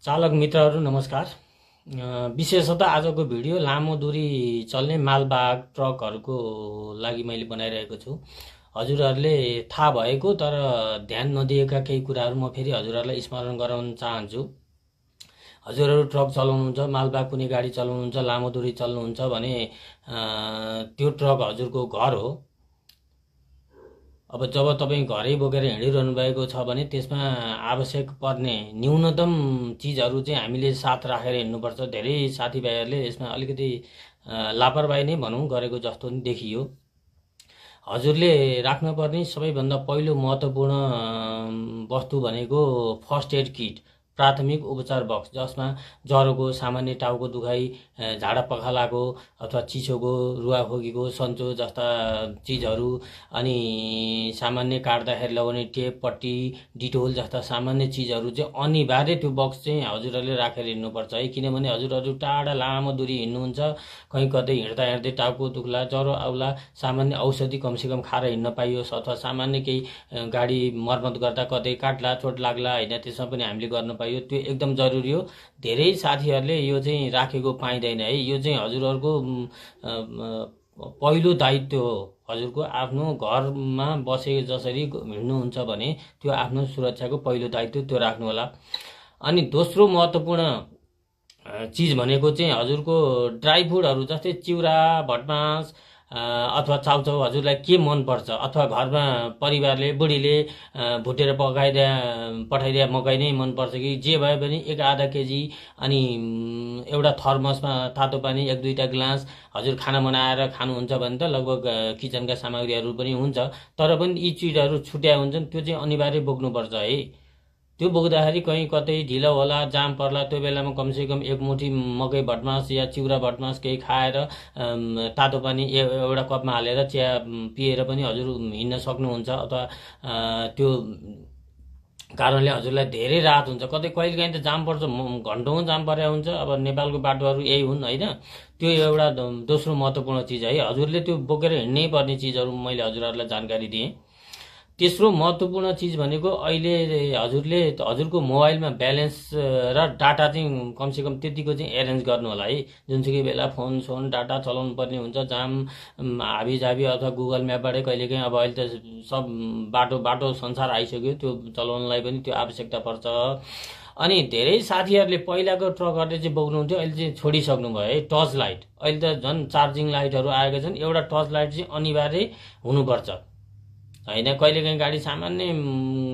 चालक मित्रहरू नमस्कार। विशेषतः आजको भिडियो लामो दूरी चल्ने मालवाहक ट्रकहरूको लागि मैले बनाइरहेको छु। हजुरहरूले थाहा भएको तर ध्यान नदिएका केही कुराहरू म फेरि हजुरहरूलाई स्मरण गराउन चाहन्छु। हजुरहरू ट्रक चलाउनुहुन्छ, मालवाहक कुनै गाडी चलाउनुहुन्छ, लामो दूरी चल्नुहुन्छ भने त्यो ट्रक हजुरको घर हो। अब जब तपाईँ घरै बोकेर हिँडिरहनु भएको छ भने त्यसमा आवश्यक पर्ने न्यूनतम चिजहरू चाहिँ हामीले साथ राखेर हिँड्नुपर्छ। धेरै साथीभाइहरूले यसमा अलिकति लापरवाही नै भनौँ गरेको जस्तो नि देखियो। हजुरले राख्नुपर्ने सबैभन्दा पहिलो महत्त्वपूर्ण वस्तु भनेको फर्स्ट एड किट, प्राथमिक उपचार बक्स, जसमा ज्वरोको, सामान्य टाउको दुखाइ, झाडा पखालाको अथवा चिसोको, रुवाखोकीको सन्चो जस्ता चिजहरू, अनि सामान्य काट्दाखेरि लगाउने टेप, पट्टी, डिटोल जस्ता सामान्य चिजहरू चाहिँ अनिवार्य त्यो बक्स चाहिँ हजुरहरूले राखेर हिँड्नुपर्छ है। किनभने हजुरहरू टाढा लामो दूरी हिँड्नुहुन्छ, कहीँ कतै हिँड्दा हिँड्दै टाउको दुख्ला, ज्वरो आउला, सामान्य औषधि कमसेकम खाएर हिँड्न पाइयोस्, अथवा सामान्य केही गाडी मर्मत गर्दा कतै काट्ला, चोट लाग्ला होइन, त्यसमा पनि हामीले गर्न पाइयो, त्यो एकदम जरुरी हो। धेरै साथीहरूले यो चाहिँ राखेको पाइँदैन है। यो चाहिँ हजुरहरूको पहिलो दायित्व हो। हजुरको आफ्नो घरमा बसे जसरी हिँड्नुहुन्छ भने त्यो आफ्नो सुरक्षाको पहिलो दायित्व त्यो राख्नु होला। अनि दोस्रो महत्त्वपूर्ण चिज भनेको चाहिँ हजुरको ड्राई फुडहरू, जस्तै चिउरा, भटमास अथवा चाउचाउ हजुरलाई के मनपर्छ, अथवा घरमा परिवारले बुढीले भुटेर पठाइदिया मकै नै मनपर्छ कि जे भए पनि एक आधा केजी, अनि एउटा थर्मसमा तातो पानी, एक दुईवटा ग्लास, हजुर खाना बनाएर खानुहुन्छ भने त लगभग किचनका सामग्रीहरू पनि हुन्छ। तर पनि यी चिजहरू छुट्या हुन्छन्, त्यो चाहिँ अनिवार्य बोक्नुपर्छ है। त्यो बोक्दाखेरि कहीँ कतै ढिलो होला, जाम पर्ला, त्यो बेलामा कमसेकम एक मुठी मकै भटमास या चिउरा भटमास केही खाएर तातो पानी एउटा कपमा हालेर चिया पिएर पनि हजुर हिँड्न सक्नुहुन्छ। अथवा त्यो कारणले हजुरलाई धेरै राहत हुन्छ। कतै कहिलेकाहीँ त जाम पर्छ, घन्टौँ जाम परेको हुन्छ। अब नेपालको बाटोहरू यही हुन् होइन। त्यो एउटा दोस्रो महत्त्वपूर्ण चिज है। हजुरले त्यो बोकेर हिँड्नै पर्ने चिजहरू मैले हजुरहरूलाई जानकारी दिएँ। तेस्रो महत्त्वपूर्ण चिज भनेको अहिले हजुरको मोबाइलमा ब्यालेन्स र डाटा चाहिँ कमसेकम त्यतिको चाहिँ एरेन्ज गर्नु होला है। जुनसुकै बेला फोन डाटा चलाउनु पर्ने हुन्छ, जाम हाबीजाबी अथवा गुगल म्यापबाटै कहिलेकाहीँ। अब अहिले त सब बाटो संसार आइसक्यो, त्यो चलाउनलाई पनि त्यो आवश्यकता पर्छ। अनि धेरै साथीहरूले पहिलाको ट्रकहरूले चाहिँ बोक्नुहुन्थ्यो, अहिले चाहिँ छोडिसक्नु भयो है। टर्च लाइट, अहिले त झन् चार्जिङ लाइटहरू आएका छन्। एउटा टर्च लाइट चाहिँ अनिवार्य हुनुपर्छ होइन। कहिलेकाहीँ गाडी सामान्य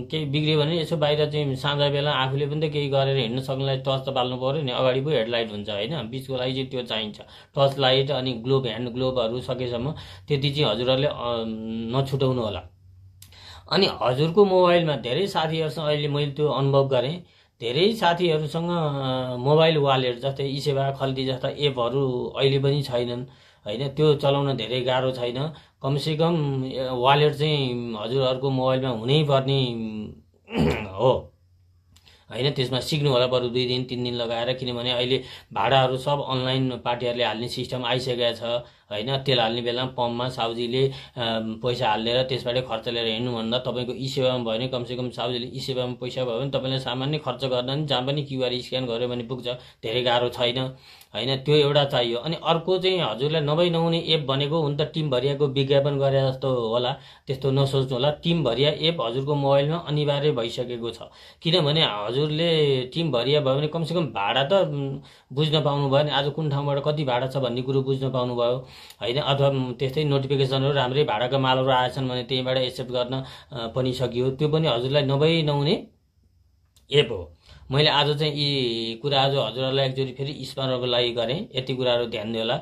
केही बिग्रियो भने यसो बाहिर चाहिँ साँझ बेला आफूले पनि त केही गरेर हिँड्न सक्नलाई टर्च त बाल्नु पऱ्यो नि। अगाडि पो हेडलाइट हुन्छ होइन, बिचको लागि चाहिँ त्यो चाहिन्छ टर्च लाइट। अनि ग्लोभ, ह्यान्ड ग्लोभहरू सकेसम्म त्यति चाहिँ हजुरहरूले नछुटाउनु होला। अनि हजुरको मोबाइलमा धेरै साथीहरूसँग अहिले मैले त्यो अनुभव गरेँ, धेरै साथीहरूसँग मोबाइल वालेट जस्तै इसेवा, खल्ती जस्ता एपहरू अहिले पनि छैनन् होइन। त्यो चलाउन धेरै गाह्रो छैन। कमसेकम वालेट चाहिँ हजुरहरूको मोबाइलमा हुनैपर्ने हो होइन। त्यसमा सिक्नु होला बरु 2 दिन 3 दिन लगाएर। किनभने अहिले भाडाहरू सब अनलाइन पार्टीहरूले हाल्ने सिस्टम आइसकेको छ होइन। तेल हाल्ने बेलामा पम्पमा साउजीले पैसा हालेर त्यसबाट खर्च लिएर हिँड्नुभन्दा तपाईँको ई सेवामा भयो भने कमसेकम साउजीले ई सेवामा पैसा भयो भने तपाईँलाई सामान्य खर्च गर्दा नि जहाँ पनि क्युआर स्क्यान गर्यो भने पुग्छ, धेरै गाह्रो छैन होइन। त्यो एउटा चाहियो। अनि अर्को चाहिँ हजुरलाई नभई नहुने एप भनेको हुन त टिम भरियाको विज्ञापन गरे जस्तो होला, त्यस्तो नसोच्नु होला। टिम भरिया एप हजुरको मोबाइलमा अनिवार्य भइसकेको छ। किनभने हजुरले टिम भरिया भयो भने कमसेकम भाडा त बुझ्न पाउनु भयो नि, आज कुन ठाउँबाट कति भाडा छ भन्ने कुरो बुझ्न पाउनुभयो होइन। अथवा त्यस्तै नोटिफिकेसनहरू राम्रै भाडाका मालहरू आएछन् भने त्यहीँबाट एक्सेप्ट गर्न पनि सकियो। त्यो पनि हजुरलाई नभई नहुने एप हो। मैले आज चाहिँ यी कुराहरू हजुरहरूलाई एकचोटि फेरि स्मरणको लागि गरेँ। यति कुराहरू ध्यान दिनु होला।